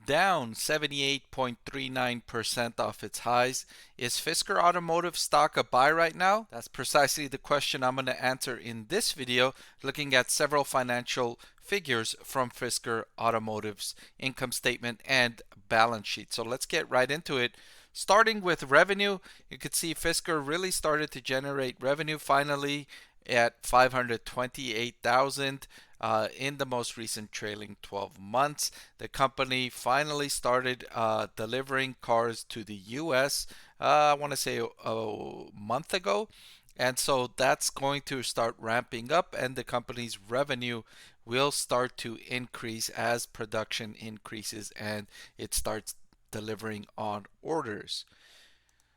down 78.39% off its highs. Is Fisker Automotive stock a buy right now? That's precisely the question I'm going to answer in this video, looking at several financial figures from Fisker Automotive's income statement and balance sheet. So let's get right into it. Starting with revenue, you could see Fisker really started to generate revenue finally at 528,000 in the most recent trailing 12 months. The company finally started delivering cars to the US, I want to say a month ago. And so that's going to start ramping up, and the company's revenue will start to increase as production increases and it starts delivering on orders.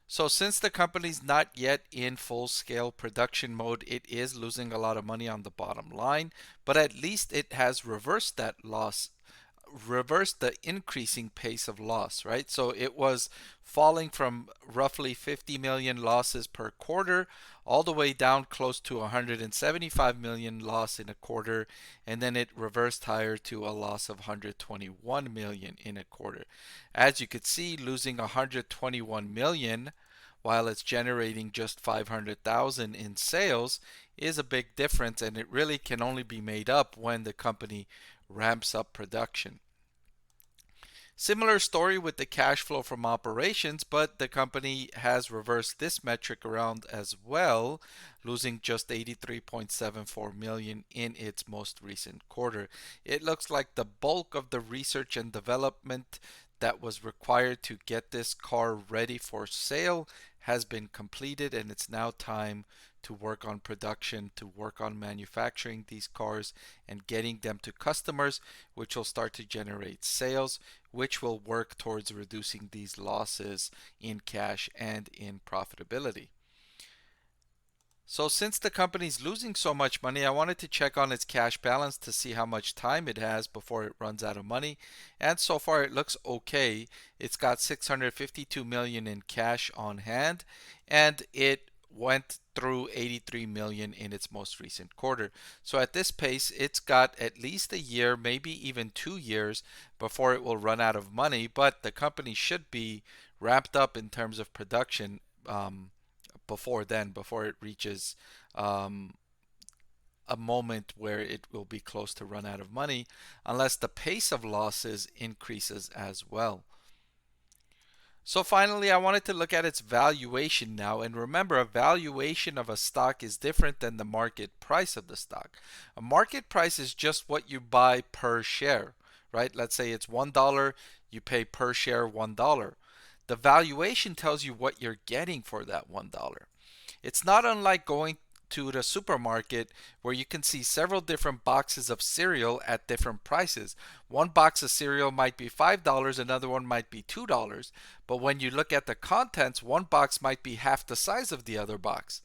So since the company's not yet in full-scale production mode, it is losing a lot of money on the bottom line, but at least it has reversed that loss, reversed the increasing pace of loss, right? So it was falling from roughly 50 million losses per quarter all the way down close to 175 million loss in a quarter, and then it reversed higher to a loss of 121 million in a quarter. As you could see, losing 121 million while it's generating just 500,000 in sales is a big difference, and it really can only be made up when the company ramps up production. Similar story with the cash flow from operations, but the company has reversed this metric around as well, losing just 83.74 million in its most recent quarter. It looks like the bulk of the research and development that was required to get this car ready for sale has been completed, and it's now time to work on production, to work on manufacturing these cars and getting them to customers, which will start to generate sales, which will work towards reducing these losses in cash and in profitability. So since the company's losing so much money, I wanted to check on its cash balance to see how much time it has before it runs out of money. And so far it looks okay. It's got 652 million in cash on hand, and it went through 83 million in its most recent quarter. So at this pace, it's got at least a year, maybe even 2 years before it will run out of money, but the company should be ramped up in terms of production before then, before it reaches um, a moment where it will be close to run out of money, unless the pace of losses increases as well. So finally, I wanted to look at its valuation now. And remember, a valuation of a stock is different than the market price of the stock. A market price is just what you buy per share, right? Let's say it's $1, you pay per share $1. The valuation tells you what you're getting for that $1. It's not unlike going to the supermarket where you can see several different boxes of cereal at different prices. One box of cereal might be $5, another one might be $2, but when you look at the contents, one box might be half the size of the other box.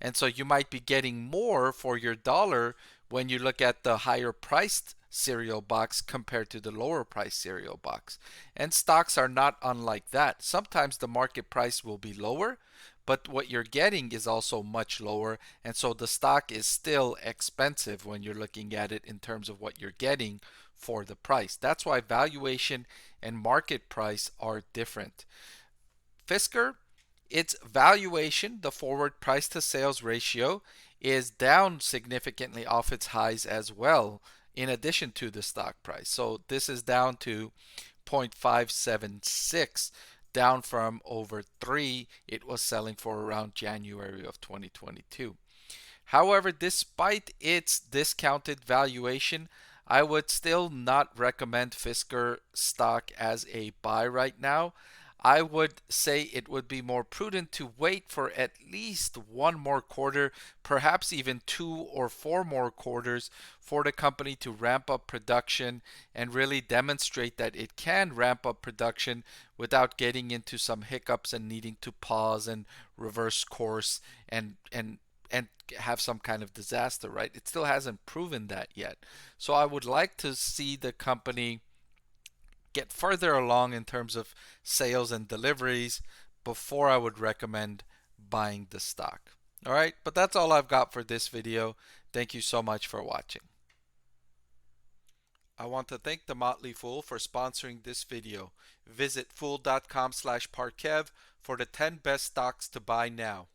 And so you might be getting more for your dollar when you look at the higher priced cereal box compared to the lower priced cereal box. And stocks are not unlike that. Sometimes the market price will be lower, but what you're getting is also much lower, and so the stock is still expensive when you're looking at it in terms of what you're getting for the price. That's why valuation and market price are different. Fisker, its valuation, the forward price to sales ratio, is down significantly off its highs as well, in addition to the stock price. So this is down to 0.576, down from over 3 it was selling for around January of 2022. However, despite its discounted valuation, I would still not recommend Fisker stock as a buy right now. I would say it would be more prudent to wait for at least one more quarter, perhaps even 2 or 4 more quarters, for the company to ramp up production and really demonstrate that it can ramp up production without getting into some hiccups and needing to pause and reverse course and have some kind of disaster, right? It still hasn't proven that yet. So I would like to see the company get further along in terms of sales and deliveries before I would recommend buying the stock. All right, but that's all I've got for this video. Thank you so much for watching. I want to thank the Motley Fool for sponsoring this video. Visit fool.com/Parkev for the 10 best stocks to buy now.